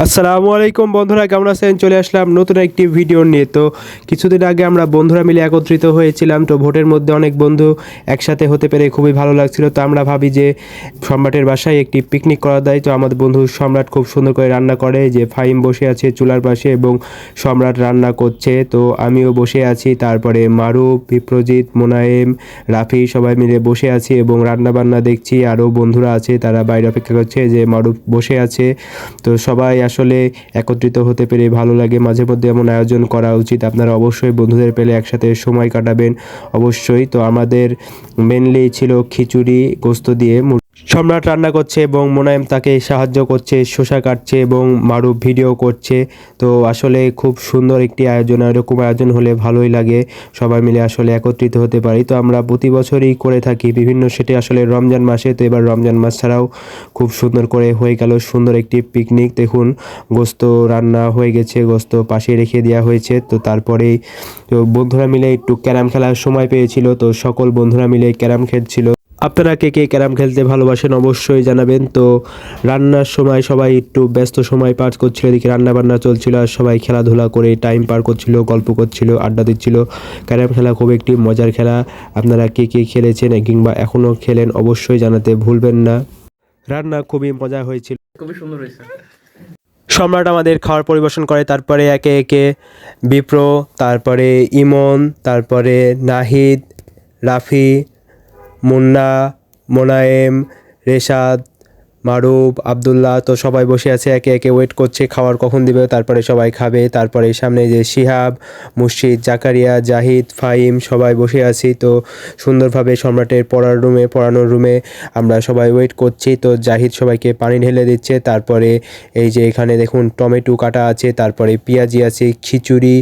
আসসালামু আলাইকুম বন্ধুরা, কেমন আছেন? চলে আসলাম নতুন একটি ভিডিও নিয়ে। তো কিছুদিন আগে আমরা বন্ধুরা মিলে একত্রিত হয়েছিলাম। তো ভোটের মধ্যে অনেক বন্ধু একসাথে হতে পেরে খুবই ভালো লাগছিল। তো আমরা ভাবি যে সম্রাটের বাসায় একটি পিকনিক করা যায়। তো আমাদের বন্ধু সম্রাট খুব সুন্দর করে রান্না করে, যে ফাহিম বসে আছে চুলার পাশে এবং সম্রাট রান্না করছে। তো আমিও বসে আছি, তারপরে মারুফ, বিপ্রজিৎ, মোনায়েম, রাফি সবাই মিলে বসে আছি এবং রান্না বান্না দেখছি। আরও বন্ধুরা আছে, তারা বাইরে অপেক্ষা করছে, যে মারুফ বসে আছে। তো সবাই আসলে একত্রিত হতে পেরে ভালো লাগে। মাঝে মধ্যে এমন আয়োজন করা উচিত। আপনারা অবশ্যই বন্ধুদের পেলে একসাথে সময় কাটাবেন অবশ্যই। তো আমাদের মেনলি ছিল খিচুড়ি গোস্ত দিয়ে। সম্রাট রান্না করছে এবং মোনায়েম তাকে সাহায্য করছে, শসা কাটছে এবং মারুফ ভিডিও করছে। তো আসলে খুব সুন্দর একটি আয়োজন। এরকম আয়োজন হলে ভালোই লাগে, সবাই মিলে আসলে একত্রিত হতে পারি। তো আমরা প্রতি বছরই করে থাকি বিভিন্ন সেটে, আসলে রমজান মাসে। তো এবার রমজান মাস ছাড়াও খুব সুন্দর করে হয়ে গেল সুন্দর একটি পিকনিক। দেখুন গোস্ত রান্না হয়ে গেছে, গোস্ত পাশে রেখে দেওয়া হয়েছে। তো তারপরেই তো বন্ধুরা মিলে একটু ক্যারাম খেলার সময় পেয়েছিল, তো সকল বন্ধুরা মিলে ক্যারাম খেলছিল। আপনারা কে কে ক্যারাম খেলতে ভালোবাসেন অবশ্যই জানাবেন। তো রান্নার সময় সবাই একটু ব্যস্ত সময় পার করছিল, এদিকে রান্না বান্না চলছিল আর সবাই খেলাধুলা করে টাইম পার করছিল, গল্প করছিল, আড্ডা দিচ্ছিল। ক্যারাম খেলা খুব একটি মজার খেলা। আপনারা কে কে খেলেছেন কিংবা এখনও খেলেন অবশ্যই জানাতে ভুলবেন না। রান্না খুবই মজা হয়েছিল, খুবই সুন্দর হয়েছে। সম্রাট আমাদের খাবার পরিবেশন করে, তারপরে একে একে বিপ্র, তারপরে ইমন, তারপরে নাহিদ, রাফি, মুন্না, মোনায়েম, রেশাদ, মারুফ, আবদুল্লাহ। তো সবাই বসে আছে, একে একে ওয়েট করছে খাবার কখন দিবে, তারপরে সবাই খাবে। তারপরে সামনে যে শিহাব, মুর্শিদ, জাকারিয়া, জাহিদ, ফাহিম সবাই বসে আছি। তো সুন্দরভাবে সম্রাটের পড়ানোর রুমে আমরা সবাই ওয়েট করছি। তো জাহিদ সবাইকে পানি ঢেলে দিচ্ছে। তারপরে এই যে এখানে দেখুন টমেটো কাটা আছে, তারপরে পেঁয়াজি আছে, খিচুড়ি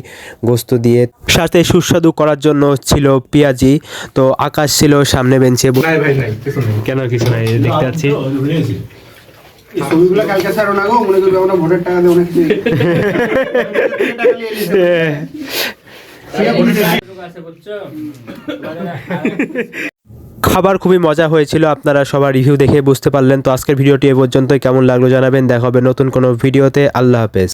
গোস্ত দিয়ে, সাথে সুস্বাদু করার জন্য ছিল পেঁয়াজি। তো আকাশ ছিল সামনে বেঞ্চে। নাই ভাই নাই, কিছু নেই। কেন কিছু নাই, দেখতে পাচ্ছি। এই ছবিগুলো কালকে ছাড়ো না গো, মনে করবে আমরা ভোটের টাকা দিয়ে অনেক কিছু খাবার খুবই মজা হয়েছিল, আপনারা সবার রিভিউ দেখে বুঝতে পারলেন। তো আজকের ভিডিওটি এ পর্যন্তই। কেমন লাগলো জানাবেন। দেখা হবে নতুন কোনো ভিডিওতে। আল্লাহ হাফেজ।